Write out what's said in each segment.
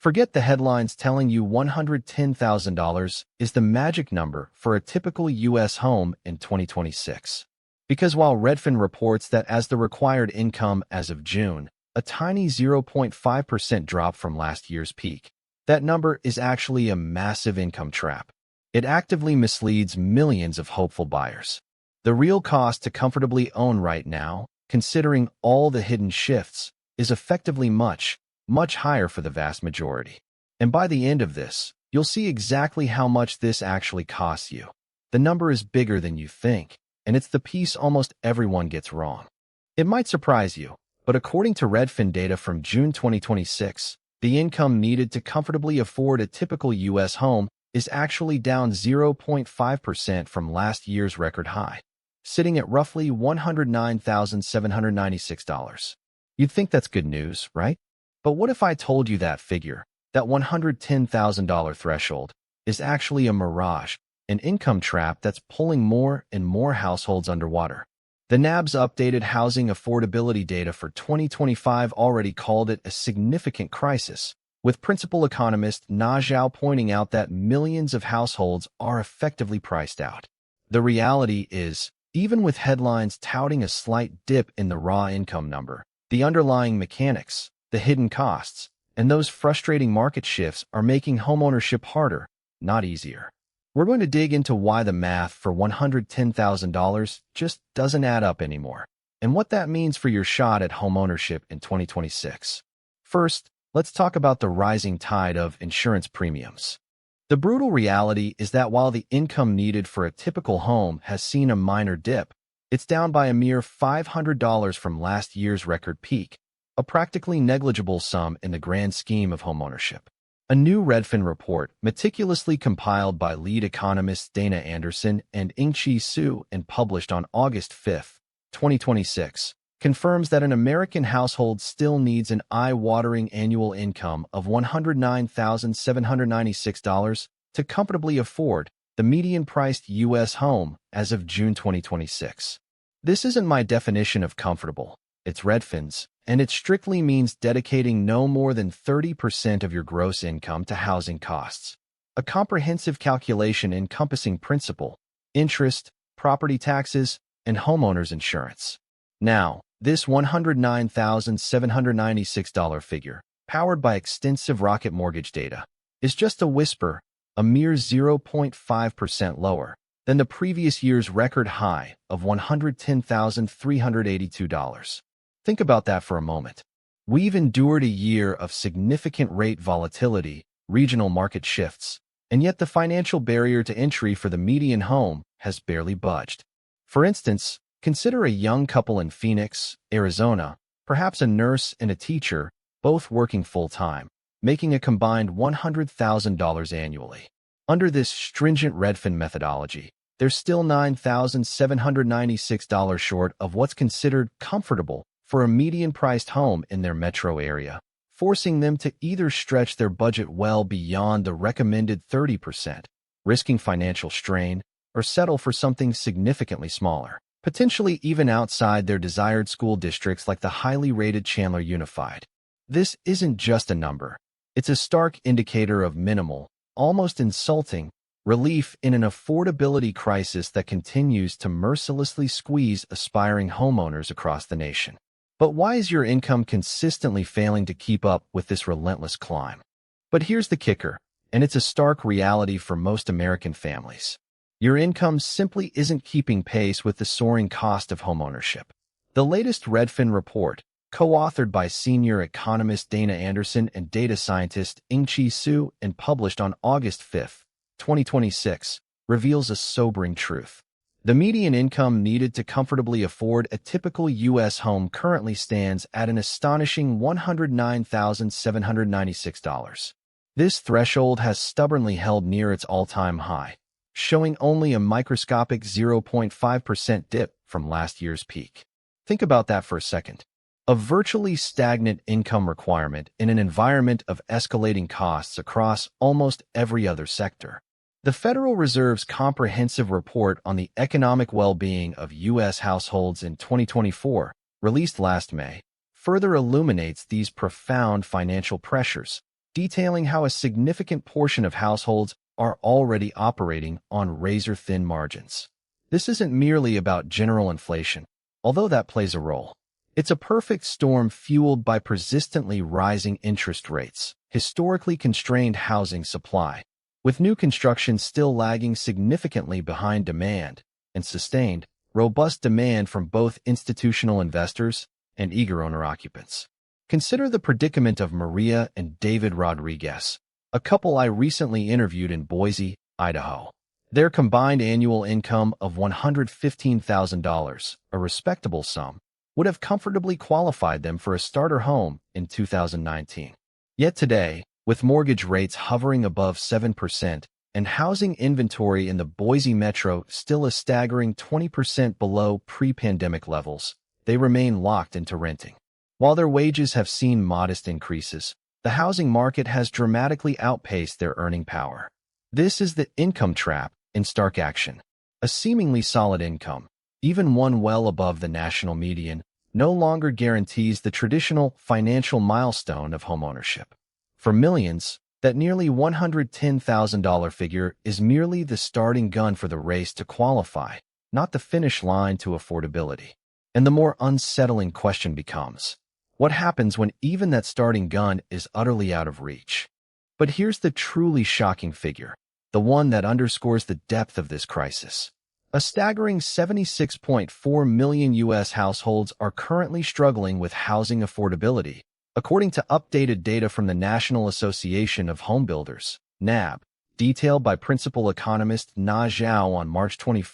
Forget the headlines telling you $110,000 is the magic number for a typical U.S. home in 2026. Because while Redfin reports that as the required income as of June, a tiny 0.5% drop from last year's peak, that number is actually a massive income trap. It actively misleads millions of hopeful buyers. The real cost to comfortably own right now, considering all the hidden shifts, is effectively much higher for the vast majority. And by the end of this, you'll see exactly how much this actually costs you. The number is bigger than you think, and it's the piece almost everyone gets wrong. It might surprise you, but according to Redfin data from June 2026, the income needed to comfortably afford a typical U.S. home is actually down 0.5% from last year's record high, sitting at roughly $109,796. You'd think that's good news, right? But what if I told you that figure, that $110,000 threshold, is actually a mirage, an income trap that's pulling more and more households underwater? The NAB's updated housing affordability data for 2025 already called it a significant crisis, with principal economist Na Zhao pointing out that millions of households are effectively priced out. The reality is, even with headlines touting a slight dip in the raw income number, the underlying mechanics, the hidden costs, and those frustrating market shifts are making homeownership harder, not easier. We're going to dig into why the math for $110,000 just doesn't add up anymore, and what that means for your shot at homeownership in 2026. First, let's talk about the rising tide of insurance premiums. The brutal reality is that while the income needed for a typical home has seen a minor dip, it's down by a mere $500 from last year's record peak, a practically negligible sum in the grand scheme of homeownership. A new Redfin report, meticulously compiled by lead economists Dana Anderson and Ingchi Su and published on August 5, 2026, confirms that an American household still needs an eye-watering annual income of $109,796 to comfortably afford the median-priced U.S. home as of June 2026. This isn't my definition of comfortable, it's Redfin's, and it strictly means dedicating no more than 30% of your gross income to housing costs. A comprehensive calculation encompassing principal, interest, property taxes, and homeowners insurance. Now, this $109,796 figure, powered by extensive Rocket Mortgage data, is just a whisper, a mere 0.5% lower than the previous year's record high of $110,382. Think about that for a moment. We've endured a year of significant rate volatility, regional market shifts, and yet the financial barrier to entry for the median home has barely budged. For instance, consider a young couple in Phoenix, Arizona, perhaps a nurse and a teacher, both working full-time, making a combined $100,000 annually. Under this stringent Redfin methodology, they're still $9,796 short of what's considered comfortable for a median-priced home in their metro area, forcing them to either stretch their budget well beyond the recommended 30%, risking financial strain, or settle for something significantly smaller, potentially even outside their desired school districts like the highly rated Chandler Unified. This isn't just a number. It's a stark indicator of minimal, almost insulting, relief in an affordability crisis that continues to mercilessly squeeze aspiring homeowners across the nation. But why is your income consistently failing to keep up with this relentless climb? But here's the kicker, and it's a stark reality for most American families. Your income simply isn't keeping pace with the soaring cost of homeownership. The latest Redfin report, co-authored by senior economist Dana Anderson and data scientist Ingchi Su and published on August 5, 2026, reveals a sobering truth. The median income needed to comfortably afford a typical U.S. home currently stands at an astonishing $109,796. This threshold has stubbornly held near its all-time high, showing only a microscopic 0.5% dip from last year's peak. Think about that for a second. A virtually stagnant income requirement in an environment of escalating costs across almost every other sector. The Federal Reserve's comprehensive report on the economic well-being of U.S. households in 2024, released last May, further illuminates these profound financial pressures, detailing how a significant portion of households are already operating on razor-thin margins. This isn't merely about general inflation, although that plays a role. It's a perfect storm fueled by persistently rising interest rates, historically constrained housing supply, with new construction still lagging significantly behind demand, and sustained, robust demand from both institutional investors and eager owner-occupants. Consider the predicament of Maria and David Rodriguez, a couple I recently interviewed in Boise, Idaho. Their combined annual income of $115,000, a respectable sum, would have comfortably qualified them for a starter home in 2019. Yet today, with mortgage rates hovering above 7% and housing inventory in the Boise metro still a staggering 20% below pre-pandemic levels, they remain locked into renting. While their wages have seen modest increases, the housing market has dramatically outpaced their earning power. This is the income trap in stark action. A seemingly solid income, even one well above the national median, no longer guarantees the traditional financial milestone of homeownership. For millions, that nearly $110,000 figure is merely the starting gun for the race to qualify, not the finish line to affordability. And the more unsettling question becomes, what happens when even that starting gun is utterly out of reach? But here's the truly shocking figure, the one that underscores the depth of this crisis. A staggering 76.4 million U.S. households are currently struggling with housing affordability, according to updated data from the National Association of Home Builders, NAB, detailed by principal economist Na Zhao on March 21,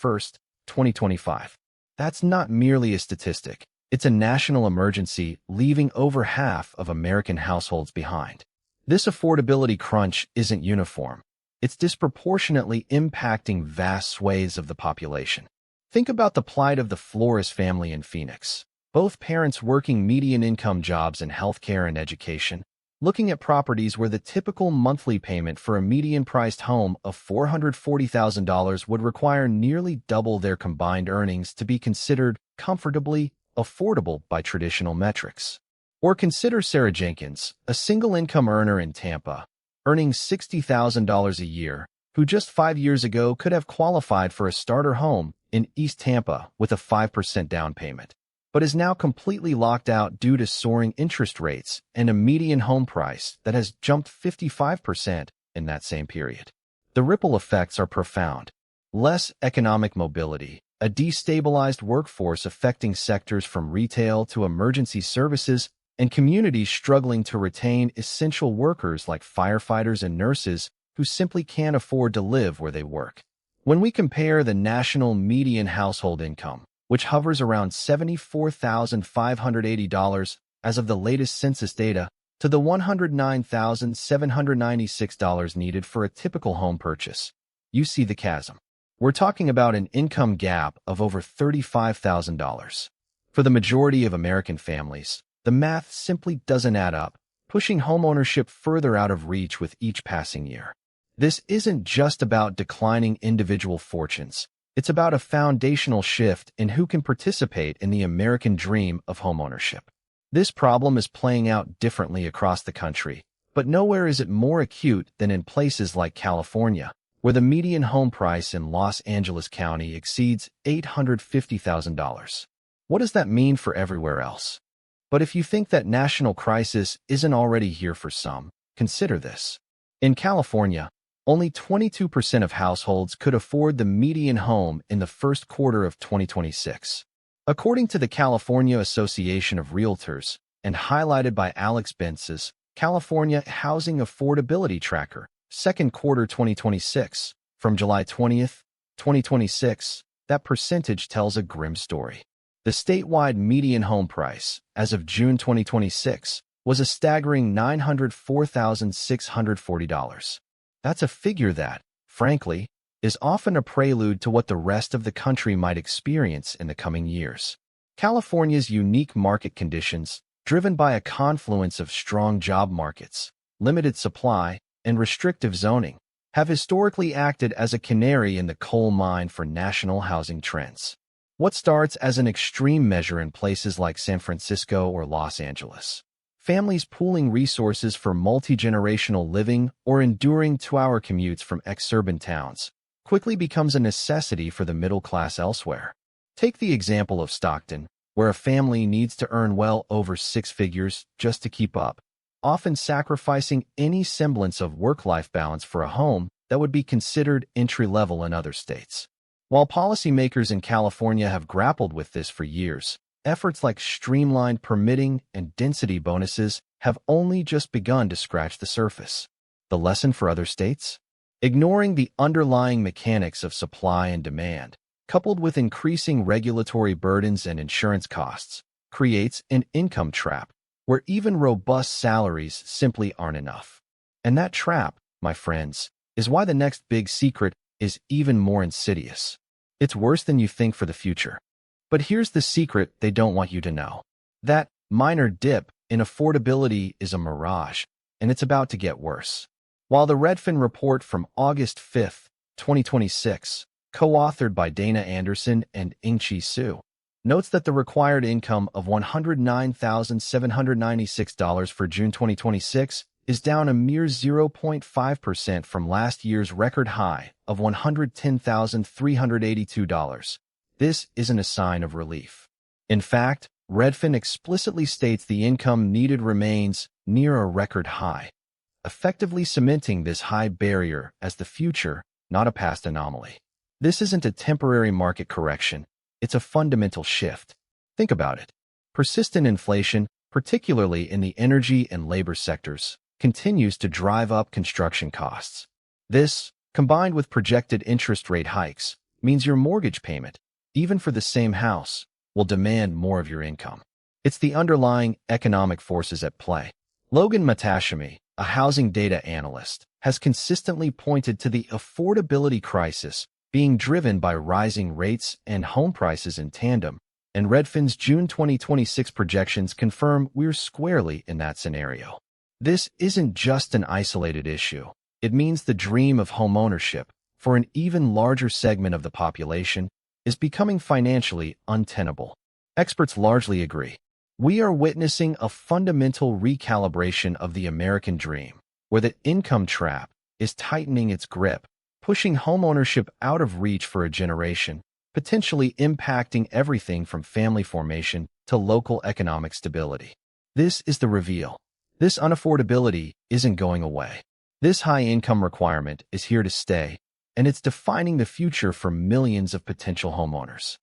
2025. That's not merely a statistic. It's a national emergency leaving over half of American households behind. This affordability crunch isn't uniform. It's disproportionately impacting vast swathes of the population. Think about the plight of the Flores family in Phoenix, both parents working median-income jobs in healthcare and education, looking at properties where the typical monthly payment for a median-priced home of $440,000 would require nearly double their combined earnings to be considered comfortably affordable by traditional metrics. Or consider Sarah Jenkins, a single-income earner in Tampa, earning $60,000 a year, who just 5 years ago could have qualified for a starter home in East Tampa with a 5% down payment, but is now completely locked out due to soaring interest rates and a median home price that has jumped 55% in that same period. The ripple effects are profound. Less economic mobility, a destabilized workforce affecting sectors from retail to emergency services, and communities struggling to retain essential workers like firefighters and nurses who simply can't afford to live where they work. When we compare the national median household income, which hovers around $74,580 as of the latest census data, to the $109,796 needed for a typical home purchase, you see the chasm. We're talking about an income gap of over $35,000. For the majority of American families, the math simply doesn't add up, pushing homeownership further out of reach with each passing year. This isn't just about declining individual fortunes. It's about a foundational shift in who can participate in the American dream of homeownership. This problem is playing out differently across the country, but nowhere is it more acute than in places like California, where the median home price in Los Angeles County exceeds $850,000. What does that mean for everywhere else? But if you think that national crisis isn't already here for some, consider this. In California, only 22% of households could afford the median home in the first quarter of 2026. According to the California Association of Realtors, and highlighted by Alex Bentz's California Housing Affordability Tracker, second quarter 2026, from July 20th, 2026, that percentage tells a grim story. The statewide median home price, as of June 2026, was a staggering $904,640. That's a figure that, frankly, is often a prelude to what the rest of the country might experience in the coming years. California's unique market conditions, driven by a confluence of strong job markets, limited supply, and restrictive zoning, have historically acted as a canary in the coal mine for national housing trends. What starts as an extreme measure in places like San Francisco or Los Angeles families pooling resources for multi-generational living or enduring 2-hour commutes from exurban towns quickly becomes a necessity for the middle class elsewhere. Take the example of Stockton, where a family needs to earn well over 6 figures just to keep up, often sacrificing any semblance of work-life balance for a home that would be considered entry-level in other states. While policymakers in California have grappled with this for years, efforts like streamlined permitting and density bonuses have only just begun to scratch the surface. The lesson for other states? Ignoring the underlying mechanics of supply and demand, coupled with increasing regulatory burdens and insurance costs, creates an income trap where even robust salaries simply aren't enough. And that trap, my friends, is why the next big secret is even more insidious. It's worse than you think for the future. But here's the secret they don't want you to know. That minor dip in affordability is a mirage, and it's about to get worse. While the Redfin report from August 5, 2026, co-authored by Dana Anderson and Ingchi Su, notes that the required income of $109,796 for June 2026 is down a mere 0.5% from last year's record high of $110,382. This isn't a sign of relief. In fact, Redfin explicitly states the income needed remains near a record high, effectively cementing this high barrier as the future, not a past anomaly. This isn't a temporary market correction. It's a fundamental shift. Think about it. Persistent inflation, particularly in the energy and labor sectors, continues to drive up construction costs. This, combined with projected interest rate hikes, means your mortgage payment, even for the same house, will demand more of your income. It's the underlying economic forces at play. Logan Matashami, a housing data analyst, has consistently pointed to the affordability crisis being driven by rising rates and home prices in tandem, and Redfin's June 2026 projections confirm we're squarely in that scenario. This isn't just an isolated issue. It means the dream of homeownership, for an even larger segment of the population, is becoming financially untenable. Experts largely agree. We are witnessing a fundamental recalibration of the American dream, where the income trap is tightening its grip, pushing homeownership out of reach for a generation, potentially impacting everything from family formation to local economic stability. This is the reveal. This unaffordability isn't going away. This high income requirement is here to stay, and it's defining the future for millions of potential homeowners.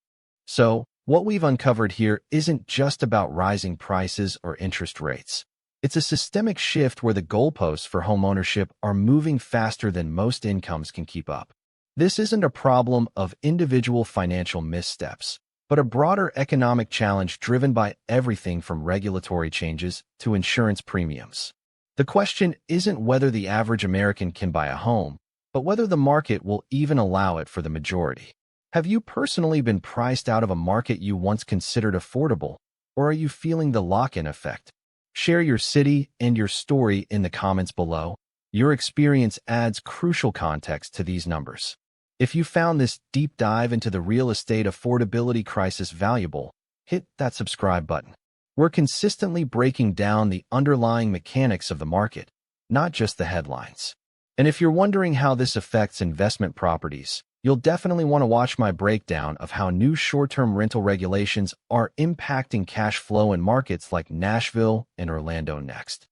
So, what we've uncovered here isn't just about rising prices or interest rates. It's a systemic shift where the goalposts for homeownership are moving faster than most incomes can keep up. This isn't a problem of individual financial missteps, but a broader economic challenge driven by everything from regulatory changes to insurance premiums. The question isn't whether the average American can buy a home, but whether the market will even allow it for the majority. Have you personally been priced out of a market you once considered affordable, or are you feeling the lock-in effect? Share your city and your story in the comments below. Your experience adds crucial context to these numbers. If you found this deep dive into the real estate affordability crisis valuable, hit that subscribe button. We're consistently breaking down the underlying mechanics of the market, not just the headlines. And if you're wondering how this affects investment properties, you'll definitely want to watch my breakdown of how new short-term rental regulations are impacting cash flow in markets like Nashville and Orlando next.